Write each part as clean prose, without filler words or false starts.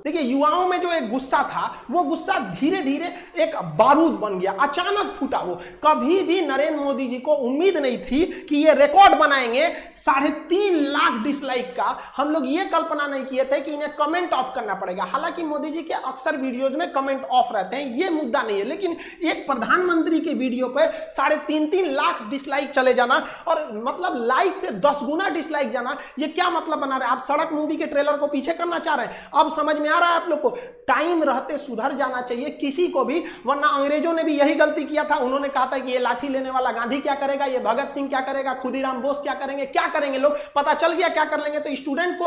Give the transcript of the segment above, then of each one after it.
देखिए युवाओं में जो एक गुस्सा था वो गुस्सा धीरे धीरे एक बारूद बन गया, अचानक फूटा। वो कभी भी नरेंद्र मोदी जी को उम्मीद नहीं थी कि ये रिकॉर्ड बनाएंगे 3.5 लाख डिसलाइक का। हम लोग ये कल्पना नहीं किए थे कि इन्हें कमेंट ऑफ करना पड़ेगा। हालांकि मोदी जी के अक्सर वीडियोज में कमेंट ऑफ रहते हैं, ये मुद्दा नहीं है, लेकिन एक प्रधानमंत्री के वीडियो पे 3.5 लाख डिसलाइक चले जाना और मतलब लाइक से 10 गुना डिसलाइक जाना, ये क्या मतलब बना रहे हैं? आप सड़क मूवी के ट्रेलर को पीछे करना चाह रहे हैं? अब समझ में आ रहा है आप लोग को, टाइम रहते सुधर जाना चाहिए किसी को भी, वरना अंग्रेजों ने भी यही गलती किया था। उन्होंने कहा था कि ये लाठी लेने वाला गांधी क्या करेगा, ये भगत सिंह क्या करेगा, खुदीराम बोस क्या करेंगे, क्या करेंगे लोग, पता चल गया क्या कर लेंगे। तो स्टूडेंट को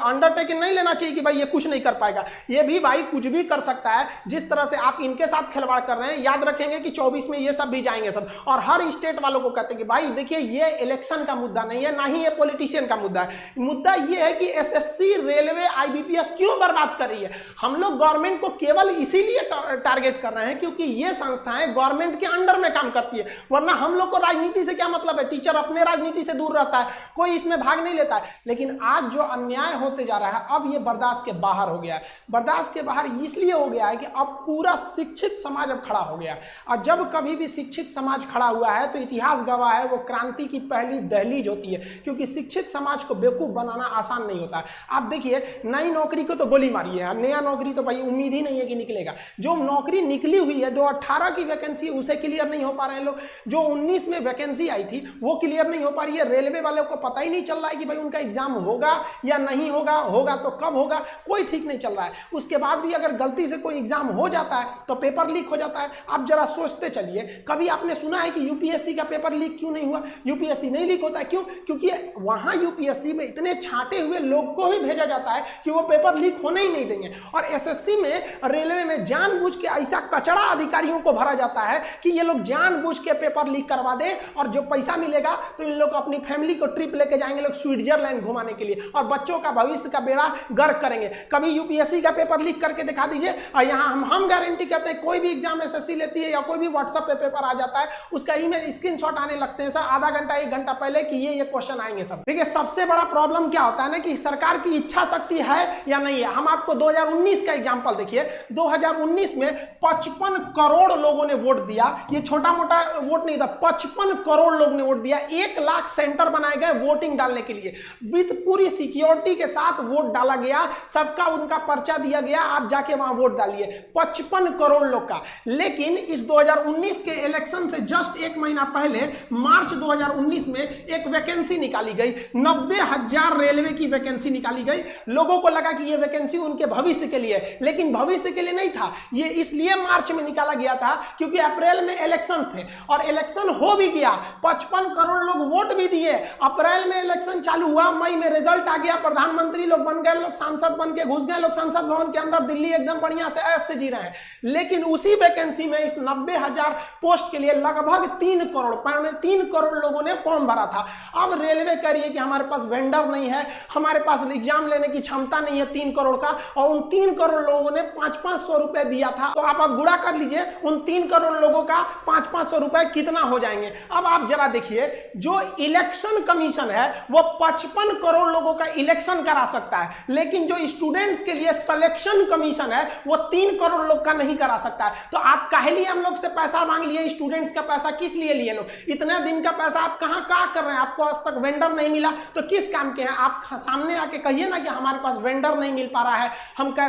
अंडरटेकिंग नहीं लेना चाहिए कि भाई ये कुछ नहीं कर पाएगा। ये भी भाई कुछ भी कर सकता है। जिस तरह से आप इनके साथ खिलवाड़ कर रहे हैं, याद रखेंगे कि 24 में ये सब भी जाएंगे सब। और हर स्टेट वालों को कहते हैं कि भाई देखिए ये इलेक्शन का मुद्दा नहीं है, ना ही ये पॉलिटिशियन का मुद्दा है। मुद्दा ये है कि एसएससी, रेलवे, आईबीपीएस क्यों बर्बाद कर रही है। हम लोग गवर्नमेंट को केवल इसीलिए टारगेट कर रहे हैं क्योंकि ये संस्थाएं गवर्नमेंट के अंडर में काम करती है, वरना हम लोग को राजनीति से क्या मतलब है। टीचर अपने राजनीति से दूर रहता है, कोई इसमें भाग नहीं लेता है। लेकिन आज जो अन्याय होते जा रहा है, अब ये बर्दाश्त के बाहर हो गया है। बर्दाश्त के बाहर इसलिए हो गया है कि अब पूरा शिक्षित समाज अब खड़ा हो गया। और जब कभी भी शिक्षित समाज खड़ा हुआ है तो इतिहास गवाह है वो क्रांति की पहली दहलीज होती है, क्योंकि शिक्षित समाज को बेवकूफ बनाना आसान नहीं होता है। आप देखिए नई नौकरी को तो गोली मारी है, नया नौकरी तो भाई उम्मीद ही नहीं है कि निकलेगा। जो नौकरी निकली हुई है, जो 18 की वैकेंसी उसे क्लियर नहीं हो पा रहे हैं लोग, जो 19 में वैकेंसी आई थी वो क्लियर नहीं हो पा रही है। रेलवे वाले को पता ही नहीं चल रहा है कि भाई उनका एग्जाम होगा या नहीं होगा, होगा तो कब होगा, कोई ठीक नहीं चल रहा है। उसके बाद भी अगर गलती से कोई एग्जाम हो जाता है तो पेपर लीक हो जाता है। आप जरा सोचते चलिए, कभी आपने सुना है कि यूपीएससी का पेपर लीक क्यों नहीं हुआ? यूपीएससी नहीं लीक होता है, क्यों? क्योंकि वहां यूपीएससी में इतने छांटे हुए लोग को ही भेजा जाता है कि वो पेपर लीक होने ही नहीं देंगे। और एसएससी में, रेलवे में जानबूझ के ऐसा कचड़ा अधिकारियों को भरा जाता है कि ये लोग जानबूझ के पेपर लीक करवा दे, और जो पैसा मिलेगा तो इन लोग अपनी फैमिली को ट्रिप लेके जाएंगे लोग स्विट्जरलैंड घुमाने के लिए, और बच्चों का भविष्य का बेड़ा गर्क करेंगे। कभी यूपीएससी का पेपर लीक करके दिखा दीजिए, और यहाँ हम गारंटी करते हैं कोई भी एग्जाम एसएससी लेती है या कोई भी व्हाट्सएप पे पेपर आ जाता है, उसका इमेज स्क्रीनशॉट आने लगते हैं सर आधा घंटा 1 घंटा पहले कि ये क्वेश्चन आएंगे सब। देखिए सबसे बड़ा प्रॉब्लम क्या होता है ना कि सरकार की इच्छा शक्ति है या नहीं है। हम आपको 2019 का एग्जाम्पल देखिए, 2019 में 55 करोड़ लोगों ने वोट दिया। ये छोटा मोटा वोट नहीं था, 55 करोड़ लोग ने वोट दिया। 1 लाख सेंटर बनाए गए वोटिंग डालने के लिए, विद पूरी सिक्योरिटी के साथ वोट डाला गया, सबका उनका पर्चा दिया गया, आप जाके वहां वोट डालिए। 55 करोड़ लोग का। लेकिन इस 2019 के इलेक्शन से जस्ट 1 महीना पहले मार्च 2019 में एक वैकेंसी निकाली गई, 90,000 रेलवे की वैकेंसी निकाली गई। लोगों को लगा कि ये वैकेंसी उनके भविष्य के लिए, लेकिन भविष्य के लिए नहीं था। ये इसलिए मार्च में निकाला गया था क्योंकि अप्रैल में इलेक्शन थे, और इलेक्शन हो भी गया, 55 करोड़ लोग वोट भी दिए। अप्रैल में इलेक्शन चालू हुआ, मई में रिजल्ट आ गया, प्रधानमंत्री लोग बन गए, लोग सांसद बन के घुस गए, लोग संसद भवन के अंदर, दिल्ली एकदम बढ़िया से ऐश से जी रहे हैं। लेकिन उसी वैकेंसी में इस 90,000 पोस्ट के लिए लगभग 3 करोड़ लोगों ने फॉर्म भरा था। अब रेलवे कह रही है कि हमारे पास वेंडर नहीं है, हमारे पास एग्जाम लेने की क्षमता नहीं है 3 करोड़ का, और उन 3 करोड़ लोगों ने 500-500 रुपए दिया था। तो आप गुणा कर लीजिए उन 3 करोड़ लोगों का 500-500 रुपए कितना हो जाएंगे। अब आप जरा देखिए, जो इलेक्शन कमीशन है वो 55 करोड़ लोगों का इलेक्शन करा सकता है, लेकिन जो स्टूडेंट्स के लिए सिलेक्शन कमीशन है वो 3 करोड़ लोग का नहीं करा सकता है। तो आप काहे लिए हम लोग से पैसा मांग लिए? स्टूडेंट्स का पैसा किस लिए लिए लोग? इतने दिन का पैसा आप कहां कर रहे हैं? आपको आज तक वेंडर नहीं मिला तो किस काम के हैं? आप सामने आके कहिए ना कि हमारे पास वेंडर नहीं मिल पा रहा है, हम